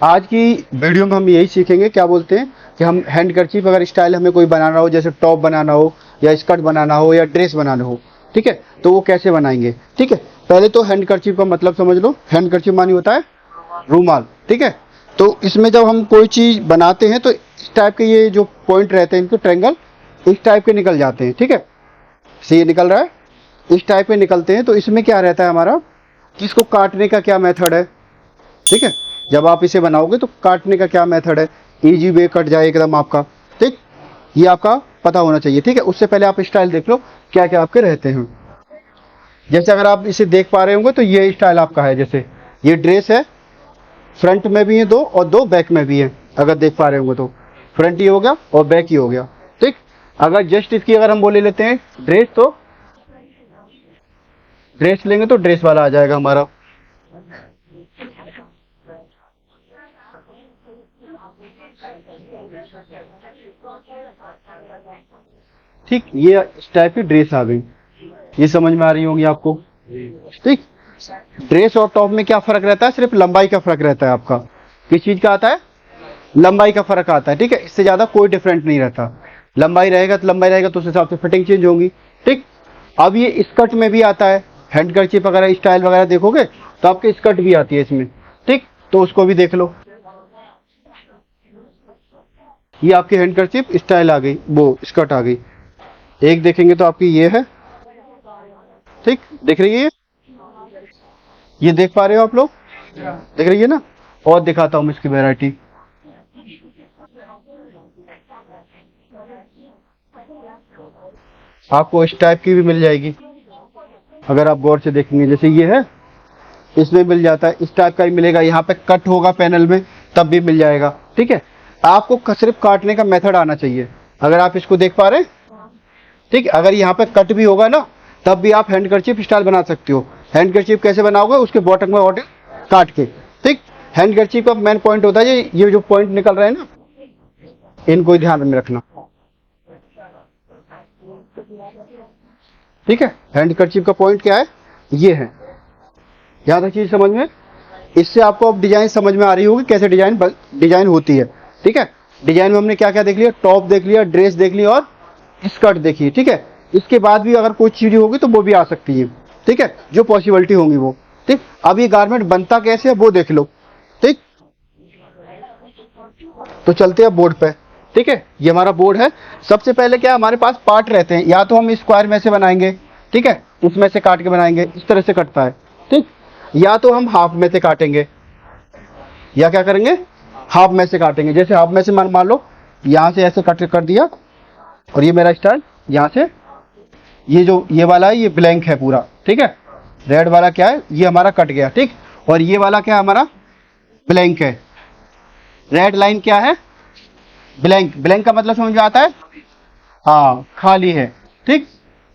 आज की वीडियो में हम यही सीखेंगे, क्या बोलते हैं कि हम हैंड कर्चीफ अगर स्टाइल हमें कोई बनाना हो, जैसे टॉप बनाना हो या स्कर्ट बनाना हो या ड्रेस बनाना हो, ठीक है, तो वो कैसे बनाएंगे। ठीक है, पहले तो हैंड कर्चीफ का मतलब समझ लो। हैंड कर्चीफ मानी होता है रूमाल। ठीक है, तो इसमें जब हम कोई चीज़ बनाते हैं तो इस टाइप के ये जो पॉइंट रहते हैं इनके ट्रायंगल इस टाइप के निकल जाते हैं। ठीक है, से ये निकल रहा है, इस टाइप के निकलते हैं। तो इसमें क्या रहता है हमारा कि इसको काटने का क्या मेथड है। ठीक है, जब आप इसे बनाओगे तो काटने का क्या मेथड है, इजी वे कट जाए एकदम आपका। ठीक, ये आपका पता होना चाहिए। ठीक है, उससे पहले आप स्टाइल देख लो क्या क्या आपके रहते हैं। जैसे अगर आप इसे देख पा रहे होंगे तो ये स्टाइल आपका है, जैसे ये ड्रेस है, फ्रंट में भी है दो और दो बैक में भी है। अगर देख पा रहे होंगे तो फ्रंट ये हो गया और बैक ये हो गया। ठीक, अगर जस्ट इसकी अगर हम बोले लेते हैं ड्रेस, तो ड्रेस लेंगे तो ड्रेस वाला आ जाएगा हमारा। ठीक, ये इस टाइप की ड्रेस आ गई, ये समझ में आ रही होगी आपको। ठीक, ड्रेस और टॉप में क्या फर्क रहता है, सिर्फ लंबाई का फर्क रहता है आपका। किस चीज का आता है, लंबाई का फर्क आता है। ठीक है, इससे ज्यादा कोई डिफरेंट नहीं रहता। लंबाई रहेगा तो लंबाई रहेगा तो उस हिसाब से फिटिंग चेंज होगी। ठीक, अब ये स्कर्ट में भी आता है, हैंड कर्चीफ वगैरह स्टाइल वगैरह देखोगे तो आपके स्कर्ट भी आती है इसमें। ठीक, तो उसको भी देख लो। ये आपकी हैंड कर्चीफ स्टाइल आ गई, वो स्कर्ट आ गई। एक देखेंगे तो आपकी ये है। ठीक, देख रही है ये देख पा रहे हो आप लोग, देख रही है ना। और दिखाता हूँ मैं इसकी वैरायटी। आपको इस टाइप की भी मिल जाएगी अगर आप गौर से देखेंगे। जैसे ये है, इसमें मिल जाता है, इस टाइप का ही मिलेगा। यहाँ पे कट होगा पैनल में तब भी मिल जाएगा। ठीक है, आपको सिर्फ काटने का मेथड आना चाहिए। अगर आप इसको देख पा रहे हैं, ठीक, अगर यहाँ पे कट भी होगा ना तब भी आप हैंड कर्चीफ स्टाइल बना सकते हो। हैंड कर्चीफ कैसे बनाओगे, उसके बॉटम में ऑर्डर काट के। ठीक, हैंड कर्चीफ का मेन पॉइंट होता है ये जो पॉइंट निकल रहे हैं ना, इनको ध्यान में रखना। ठीक है, हैंड कर्चीफ का पॉइंट क्या है, ये है। यहाँ तक चीज समझ में, इससे आपको अब डिजाइन समझ में आ रही होगी कैसे डिजाइन होती है। ठीक है, डिजाइन में हमने क्या क्या देख लिया, टॉप देख लिया, ड्रेस देख लिया और स्कर्ट देखिए। ठीक है, इसके बाद भी अगर कोई चीज होगी तो वो भी आ सकती है। ठीक है, जो पॉसिबिलिटी होंगी वो। ठीक, अब ये गारमेंट बनता कैसे है वो देख लो। ठीक, तो चलते हैं बोर्ड पे। ठीक है, ये हमारा बोर्ड है। सबसे पहले क्या हमारे पास पार्ट रहते हैं, या तो हम स्क्वायर में से बनाएंगे, ठीक है, उसमें से काट के बनाएंगे, इस तरह से कटता है। ठीक, या तो हम हाफ में से काटेंगे, या क्या करेंगे, हाफ में से काटेंगे। जैसे हाफ में से मान लो यहाँ से ऐसे कट कर दिया, और ये मेरा स्टाइल यहाँ से, ये जो ये वाला है ये ब्लैंक है पूरा। ठीक है, रेड वाला क्या है, ये हमारा कट गया। ठीक, और ये वाला क्या है हमारा, ब्लैंक है। रेड लाइन क्या है, ब्लैंक। ब्लैंक का मतलब समझ में आता है, हाँ, खाली है। ठीक,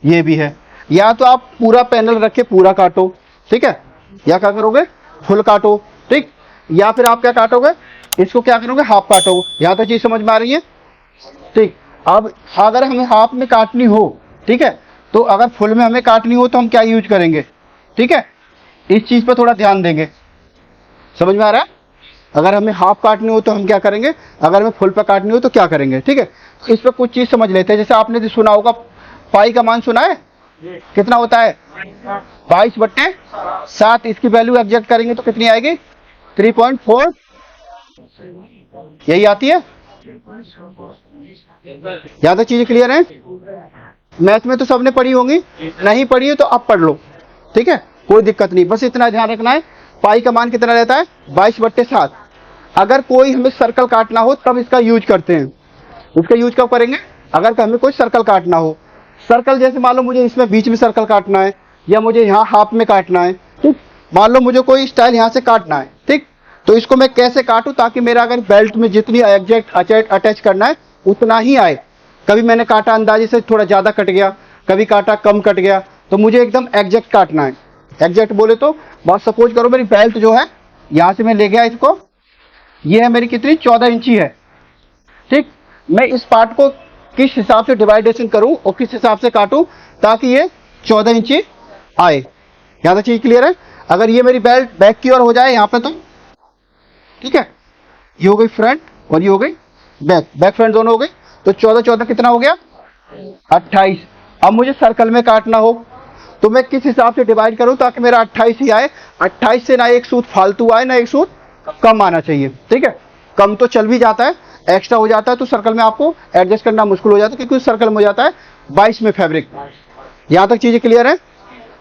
ये भी है। या तो आप पूरा पैनल रख के पूरा काटो, ठीक है, या क्या करोगे, फुल काटो। ठीक, या फिर आप क्या काटोगे, इसको क्या करोगे, हाफ काटोगे। यहाँ तक चीज समझ में आ रही है। ठीक, अब अगर हमें हाफ में काटनी हो, ठीक है, तो अगर फुल में हमें काटनी हो तो हम क्या यूज करेंगे। ठीक है, इस चीज पर थोड़ा ध्यान देंगे। समझ में आ रहा है, अगर हमें हाफ काटनी हो तो हम क्या करेंगे, अगर हमें फुल पर काटनी हो तो क्या करेंगे। ठीक है, इस पर कुछ चीज समझ लेते हैं। जैसे आपने जो सुना होगा, पाई का मान सुना है, कितना होता है, 22/7। इसकी वैल्यू एग्जैक्ट करेंगे तो कितनी आएगी, 3.4, यही आती है। यहाँ तक चीजें क्लियर हैं। मैथ में तो सबने पढ़ी होंगी, नहीं पढ़ी है तो अब पढ़ लो। ठीक है, कोई दिक्कत नहीं, बस इतना ध्यान रखना है। पाई का मान कितना रहता है, 22/7। अगर कोई हमें सर्कल काटना हो तब इसका यूज करते हैं। इसका यूज कब करेंगे, अगर हमें कोई सर्कल काटना हो। सर्कल जैसे मान लो मुझे इसमें बीच में सर्कल काटना है, या मुझे यहाँ हाफ में काटना है। ठीक, मान लो मुझे कोई स्टाइल यहाँ से काटना है। ठीक, तो इसको मैं कैसे काटूं ताकि मेरा अगर बेल्ट में जितनी एग्जैक्ट अटैच करना है उतना ही आए। कभी मैंने काटा अंदाजे से थोड़ा ज्यादा कट गया, कभी काटा कम कट गया, तो मुझे एकदम एग्जैक्ट काटना है। एग्जैक्ट बोले तो बात सपोज करो मेरी बेल्ट जो है यहां से मैं ले गया इसको, ये है मेरी कितनी, 14 इंची है। ठीक, मैं इस पार्ट को किस हिसाब से डिवाइडेशन करूं और किस हिसाब से काटूं ताकि ये 14 इंची आए। यहां तक चीज क्लियर है। अगर ये मेरी बेल्ट बैक की ओर हो जाए यहाँ पे तो ठीक है, ये हो गई फ्रंट और ये हो गई बैक, बैक फ्रंट दोनों हो गई। तो 14 14 कितना हो गया 28। अब मुझे सर्कल में काटना हो तो मैं किस हिसाब से डिवाइड करूं ताकि मेरा 28 ही आए। 28 से ना एक सूत फालतू आए ना एक सूत कम आना चाहिए, ठीक है। कम तो चल भी जाता है, एक्स्ट्रा हो जाता है तो सर्कल में आपको एडजस्ट करना मुश्किल हो जाता है, क्योंकि उस सर्कल में हो जाता है 22 में फैब्रिक। यहां तक चीजें क्लियर है।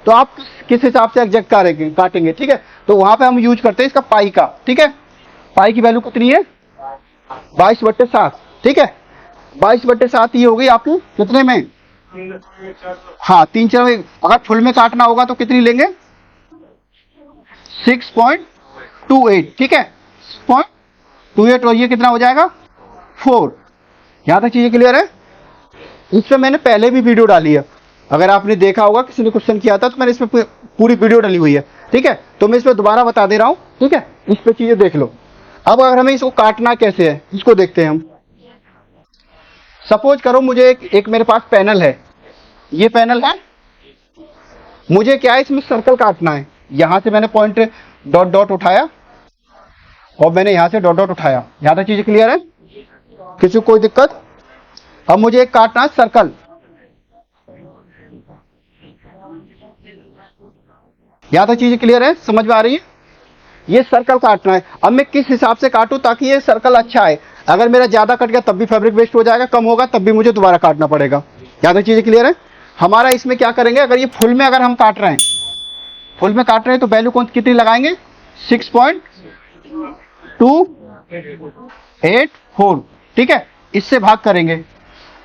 तो आप किस हिसाब से एग्जैक्ट काटेंगे, ठीक है। तो वहां पे हम यूज करते हैं इसका पाई का, ठीक है। पाई की वैल्यू कितनी है 22/7, ठीक है। 22/7 ये हो गई आपको कितने में, हाँ 3/4 में। अगर फुल में काटना होगा तो कितनी लेंगे 6.28, ठीक है 6.28। और ये कितना हो जाएगा 4। यहां तक चीजें क्लियर है। इसमें मैंने पहले भी वीडियो डाली है, अगर आपने देखा होगा किसी ने क्वेश्चन किया था तो मैंने इसमें पूरी वीडियो डाली हुई है, ठीक है। तो मैं इसमें दोबारा बता दे रहा हूं, ठीक है। इस पे चीजें देख लो। अब अगर हमें इसको काटना कैसे है इसको देखते हैं हम। सपोज करो मुझे एक मेरे पास पैनल है, ये पैनल है, मुझे क्या है इसमें सर्कल काटना है। यहां से मैंने पॉइंट डॉट डॉट उठाया और मैंने यहां से डॉट डॉट उठाया। यहां तक चीजें क्लियर है, किसी को कोई दिक्कत। अब मुझे एक काटना है सर्कल, यहां तक चीजें क्लियर है, समझ में आ रही है। ये सर्कल काटना है। अब मैं किस हिसाब से काटूं ताकि ये सर्कल अच्छा है। अगर मेरा ज्यादा कट गया तब भी फैब्रिक वेस्ट हो जाएगा, कम होगा तब भी मुझे दोबारा काटना पड़ेगा। यहां तक चीजें क्लियर है। हमारा इसमें क्या करेंगे, अगर ये फुल में अगर हम काट रहे हैं, फुल में काट रहे हैं तो वैल्यू कितनी लगाएंगे 6.284, ठीक है। इससे भाग करेंगे।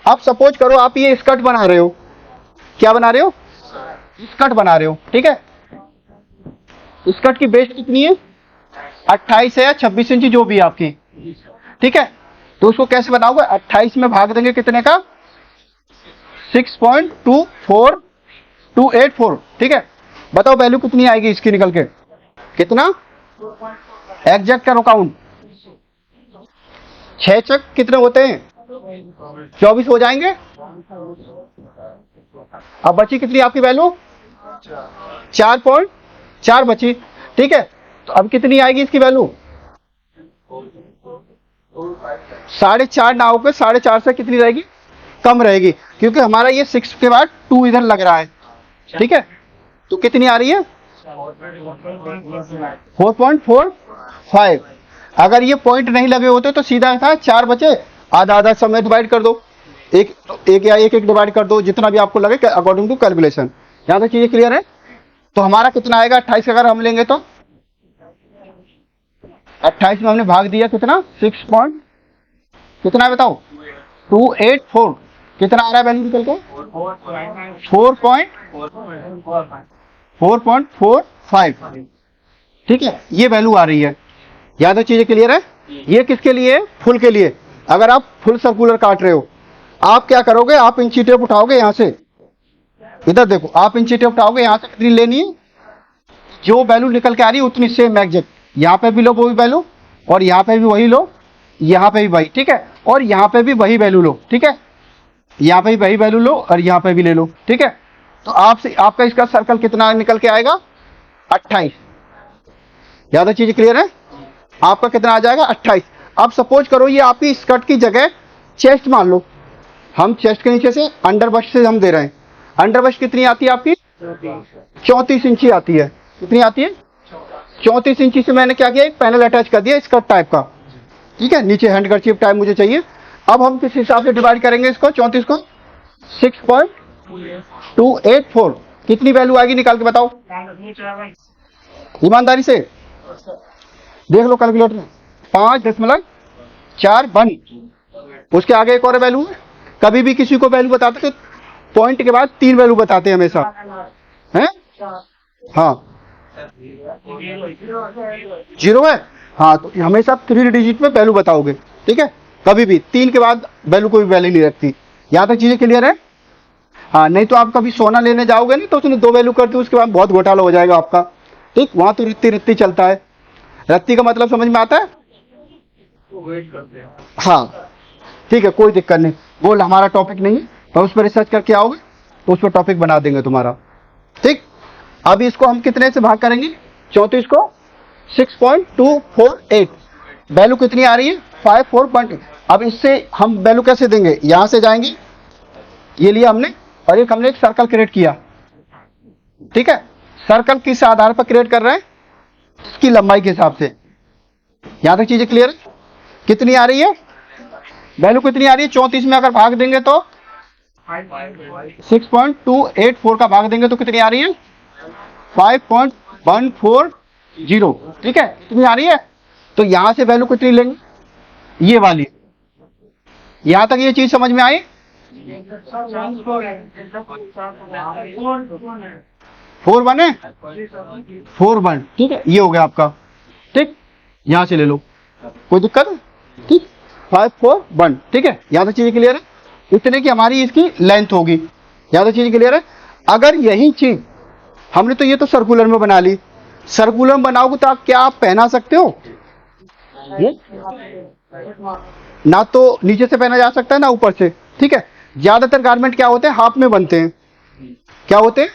अब सपोज करो आप ये स्कर्ट बना रहे हो, क्या बना रहे हो स्कर्ट बना रहे हो, ठीक है। स्कर्ट की बेस कितनी है 28 है या 26 इंची जो भी आपकी, ठीक है। तो उसको कैसे बनाओगे 28 में भाग देंगे कितने का 6.24284, ठीक है। बताओ वैल्यू कितनी आएगी इसकी निकल के, कितना एग्जैक्ट करो काउंट। 6 चक कितने होते हैं 24 हो जाएंगे। अब बची कितनी आपकी वैल्यू 4.4 बची, ठीक है। तो अब कितनी आएगी इसकी वैल्यू 4.5 ना होकर 4.5 से कितनी रहेगी कम रहेगी, क्योंकि हमारा ये 6 के बाद 2 इधर लग रहा है, ठीक है। तो कितनी आ रही है 4.45। अगर ये पॉइंट नहीं लगे होते तो सीधा था 4 बचे, आधा आधा समय डिवाइड कर दो, एक या एक डिवाइड कर दो, जितना भी आपको लगे अकॉर्डिंग टू कैलकुलेशन। यहां तक चीजें क्लियर है। तो हमारा कितना आएगा 28 अगर हम लेंगे तो 28 में हमने भाग दिया कितना 6 पॉइंट कितना है बताओ 284, कितना आ रहा है वैल्यू निकल के 4.45, ठीक है। ये वैल्यू आ रही है। याद है चीजें क्लियर है। ये किसके लिए फुल के लिए। अगर आप फुल सर्कुलर काट रहे हो आप क्या करोगे, आप इंची टेप उठाओगे यहां से, इधर देखो आप इंची टेप उठाओगे यहां से कितनी लेनी है, जो वैल्यू निकल के आ रही है उतनी सेम एग्जैक्ट, यहां पे भी लो वही वैल्यू और यहां पे भी वही लो, यहां पे भी वही, ठीक है। और यहां पे भी वही वैल्यू लो, ठीक है। यहां पे भी वही वैल्यू लो और यहां पे भी ले लो, ठीक है। तो आपसे आपका इसका सर्कल कितना निकल के आएगा 28। ज्यादा चीज क्लियर है। आपका कितना आ जाएगा 28। अब सपोज करो ये आपकी स्कर्ट की जगह चेस्ट मान लो, हम चेस्ट के नीचे से अंडर बस्ट से हम दे रहे हैं। अंडर बस्ट कितनी आती है आपकी 34 इंची आती है। कितनी आती है 34 इंची से मैंने क्या किया एक पैनल अटैच कर दिया स्कर्ट टाइप का, ठीक है। नीचे हैंड कर्चीफ टाइप मुझे चाहिए। अब हम किस हिसाब से डिवाइड करेंगे इसको 34 को 6.284, कितनी वैल्यू आएगी निकाल के बताओ ईमानदारी से देख लो कैलकुलेटर में 5.41। उसके आगे एक और वैल्यू है। कभी भी किसी को वैल्यू बताते तो पॉइंट के बाद 3 वैल्यू बताते हैं हमेशा, हैं हाँ 0 है, हाँ तो हमेशा 3 डिजिट में वैल्यू बताओगे, ठीक है। कभी भी 3 के बाद वैल्यू कोई वैल्यू नहीं रखती। यहां तक चीजें क्लियर है। हाँ नहीं तो आप कभी सोना लेने जाओगे नहीं तो उसने 2 वैल्यू कर दी, उसके बाद बहुत घोटाला हो जाएगा आपका, ठीक। वहां तो रत्ती रत्ती चलता है। रत्ती का मतलब समझ में आता है, हाँ ठीक है कोई दिक्कत नहीं, वो हमारा टॉपिक नहीं है। तो उस पर रिसर्च करके आओगे तो उस पर टॉपिक बना देंगे तुम्हारा, ठीक। अब इसको हम कितने से भाग करेंगे 34 को 6.248, वैल्यू कितनी आ रही है 54. अब इससे हम वैल्यू कैसे देंगे, यहां से जाएंगे, ये लिया हमने, और एक हमने एक सर्कल क्रिएट किया, ठीक है। सर्कल किस आधार पर क्रिएट कर रहे हैं, इसकी लंबाई के हिसाब से। यहां तक चीजें क्लियर है? कितनी आ रही है वैल्यू, कितनी आ रही है 34 में अगर भाग देंगे तो 6.284 का भाग देंगे तो कितनी आ रही है 5.140, ठीक है, कितनी आ रही है। तो यहां से वैल्यू कितनी लेंगे, ये वाली। यहां तक ये चीज समझ में आई? 4 1 है, 4 1, ठीक है, ये हो गया आपका, ठीक। यहां से ले लो, कोई दिक्कत है, ठीक। 5 4 1, ठीक है। यहां तक चीजें क्लियर है? इतने की हमारी इसकी लेंथ होगी। यहां तक चीजें क्लियर है? अगर यही चीज हमने, तो ये तो सर्कुलर में बना ली, सर्कुलर में बनाओगे तो आप क्या आप पहना सकते हो, ना तो नीचे से पहना जा सकता है ना ऊपर से, ठीक है। ज्यादातर गारमेंट क्या होते हैं, हाफ में बनते हैं। क्या होते हैं,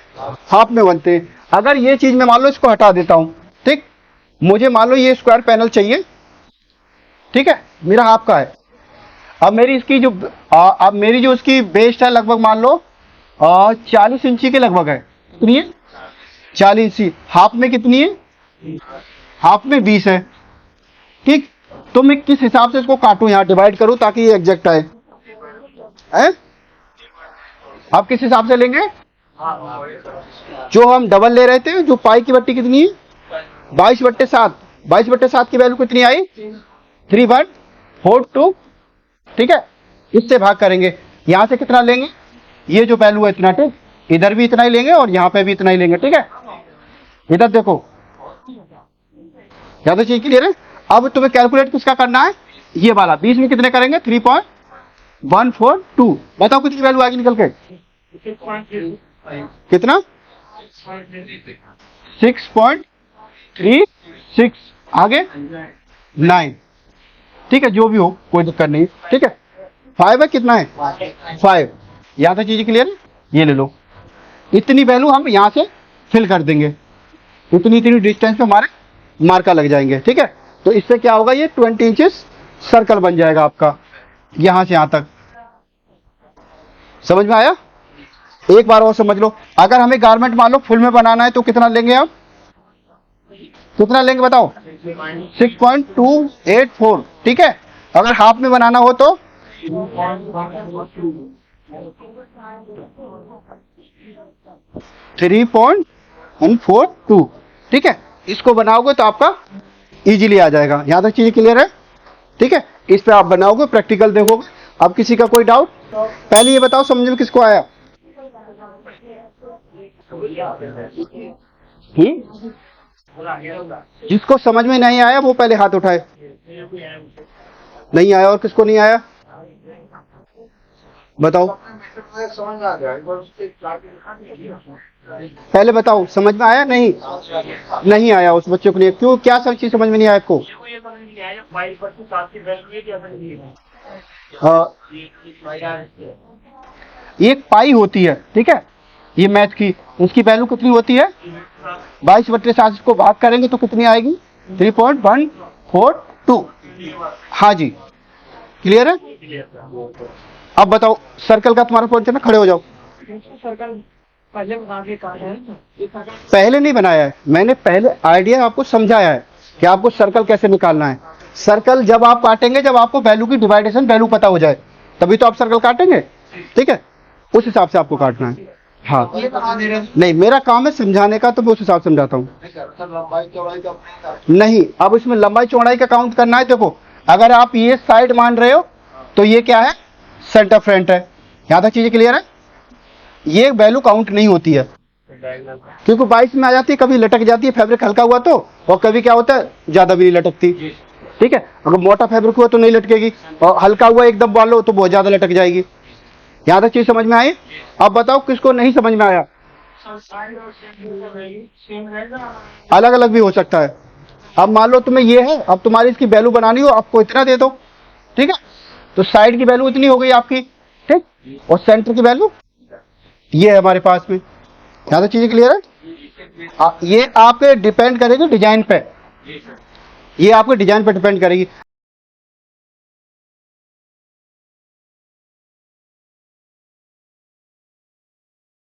हाफ में बनते हैं। अगर ये चीज मैं मान लो इसको हटा देता हूं, ठीक, मुझे मान लो ये स्क्वायर पैनल चाहिए, ठीक है, मेरा हाफ का है। अब मेरी इसकी जो अब मेरी जो उसकी बेस्ट है लगभग मान लो 40 इंची के लगभग है। कितनी है 40 इंची। हाफ में कितनी है, हाफ में 20 है, ठीक। तो मैं किस हिसाब से इसको काटूं, यहां डिवाइड करूं ताकि ये एग्जैक्ट आए, हैं? आप किस हिसाब से लेंगे, जो हम डबल ले रहे थे, जो पाई की बट्टी कितनी है 22/7, 22/7 की वैल्यू कितनी आई 3142, ठीक है। इससे भाग करेंगे, यहां से कितना लेंगे, ये जो वैल्यू है इतना, ठीक, इधर भी इतना ही लेंगे और यहां पे भी इतना ही लेंगे, ठीक है। इधर देखो, या तो चीज क्लियर है? अब तुम्हें कैलकुलेट किसका करना है, ये वाला 20 में कितने करेंगे 3.142, बताओ कितनी वैल्यू आएगी निकल के, कितना 6.36, आगे 9, ठीक है, जो भी हो कोई दिक्कत नहीं, ठीक है। 5 है, कितना है 5। यहां तक चीजें क्लियर है? ये ले लो, इतनी वैल्यू हम यहां से फिल कर देंगे, इतनी इतनी डिस्टेंस पे हमारे मार्कर लग जाएंगे, ठीक है। तो इससे क्या होगा, ये 20 इंचेस सर्कल बन जाएगा आपका, यहां से यहां तक। समझ में आया? एक बार और समझ लो, अगर हमें गारमेंट मान लो फुल में बनाना है तो कितना लेंगे आप, कितना लेंगे बताओ 6.284, ठीक है। अगर हाफ में बनाना हो तो 3.142, ठीक है। इसको बनाओगे तो आपका इजीली आ जाएगा। यहां तक चीजें क्लियर है, ठीक है। इस पे आप बनाओगे, प्रैक्टिकल देखोगे। अब किसी का कोई डाउट, पहले ये बताओ समझ में किसको आया, जिसको समझ में नहीं आया वो पहले हाथ उठाए। नहीं आया, और किसको नहीं आया बताओ, पहले बताओ समझ में आया, नहीं नहीं आया उस बच्चे को नहीं, क्यों, क्या सब चीज समझ में नहीं आया आपको, एक पाई होती है, ठीक है, ये मैथ की, उसकी वैल्यू कितनी होती है 22/7, को भाग करेंगे तो कितनी आएगी 3.142। हाँ जी, क्लियर है? अब बताओ सर्कल का तुम्हारा पॉइंट है ना, खड़े हो जाओ। सर्कल पहले नहीं बनाया है मैंने, पहले आइडिया आपको समझाया है कि आपको सर्कल कैसे निकालना है। सर्कल जब आप काटेंगे, जब आपको वैल्यू की डिवाइडेशन वैल्यू पता हो जाए, तभी तो आप सर्कल काटेंगे, ठीक है, उस हिसाब से आपको काटना है। हाँ नहीं, मेरा काम है समझाने का, तो मैं उस हिसाब से समझाता हूँ। नहीं, अब इसमें लंबाई चौड़ाई का काउंट करना है। देखो, अगर आप ये साइड मान रहे हो तो ये क्या है, सेंटर फ्रंट है। यहां तक चीजें क्लियर है? ये वैल्यू काउंट नहीं होती है, क्योंकि 22 में आ जाती है, कभी लटक जाती है फैब्रिक हल्का हुआ तो, और कभी क्या होता है ज्यादा भी नहीं लटकती, ठीक है। अगर मोटा फैब्रिक हुआ तो नहीं लटकेगी, और हल्का हुआ एकदम बाल लो तो बहुत ज्यादा लटक जाएगी। यहां तक चीज समझ में आई? अब बताओ किसको नहीं समझ में आया। अलग अलग भी हो सकता है। अब मान लो तुम्हें ये है, अब तुम्हारी इसकी वैल्यू बनानी हो, आपको इतना दे दो, ठीक है, तो साइड की वैल्यू इतनी हो गई आपकी, ठीक, और सेंटर की वैल्यू ये है हमारे पास में। यहां तक चीजें क्लियर है? ये आपके डिपेंड करेगी डिजाइन पे। ये आपके डिजाइन पर डिपेंड करेगी।